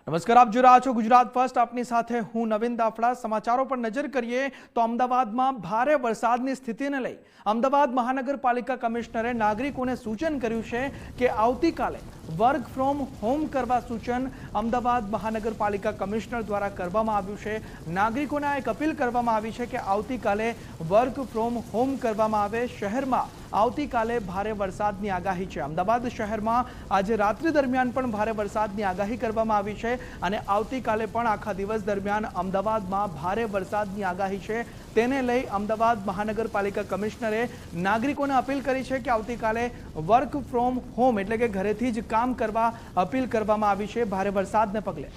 નમસ્કાર, આપ જોઈ રહ્યા છો ગુજરાત ફર્સ્ટ. આપની સાથે હું નવીન દાફડા. સમાચારો પર નજર કરીએ તો અમદાવાદમાં ભારે વરસાદની સ્થિતિને લઈ અમદાવાદ મહાનગરપાલિકા કમિશનરે નાગરિકોને સૂચન કર્યું છે કે આવતીકાલે વર્ક ફ્રોમ હોમ કરવા સૂચન અમદાવાદ મહાનગરપાલિકા કમિશનર દ્વારા કરવામાં આવ્યું છે. નાગરિકોને એક અપીલ કરવામાં આવી છે કે આવતીકાલે વર્ક ફ્રોમ હોમ કરવામાં આવે. શહેરમાં આવતીકાલે ભારે વરસાદની આગાહી છે. અમદાવાદ શહેરમાં આજે રાત્રિ દરમિયાન પણ ભારે વરસાદની આગાહી કરવામાં આવી છે અને આવતીકાલે પણ આખા દિવસ દરમિયાન અમદાવાદમાં ભારે વરસાદની આગાહી છે. તેને લઈ અમદાવાદ મહાનગરપાલિકા કમિશનરે નાગરિકોને અપીલ કરી છે કે આવતીકાલે વર્ક ફ્રોમ હોમ એટલે કે ઘરેથી જ કામ કરવા અપીલ કરવામાં આવી છે ભારે વરસાદને પગલે.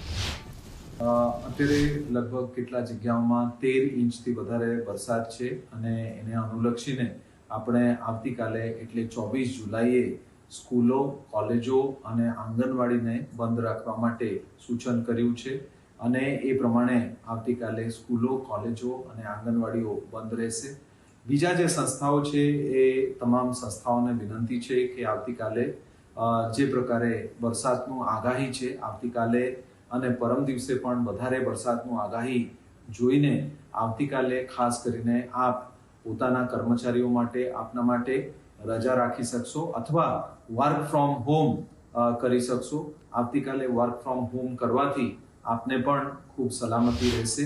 અત્યારે લગભગ કેટલા જગ્યાઓમાં 13 ઇંચથી વધારે વરસાદ છે અને એને અનુલક્ષીને આપણે આવતીકાલે એટલે 24 જુલાઈએ સ્કૂલો, કોલેજો અને આંગણવાડીને બંધ રાખવા માટે સૂચન કર્યું છે અને એ પ્રમાણે આવતીકાલે સ્કૂલો, કોલેજો અને આંગણવાડીઓ બંધ રહેશે. બીજા જે સંસ્થાઓ છે એ તમામ સંસ્થાઓને વિનંતી છે કે આવતીકાલે જે પ્રકારે વરસાદનું આગાહી છે આવતીકાલે અને પરમ દિવસે પણ વધારે વરસાદનું આગાહી જોઈને આવતીકાલે ખાસ કરીને આપ પોતાના કર્મચારીઓ માટે આપના માટે રજા રાખી શકશો અથવા વર્ક ફ્રોમ હોમ કરી શકશો. આવતીકાલે વર્ક ફ્રોમ હોમ કરવાથી આપને પણ ખૂબ સલામતી રહેશે.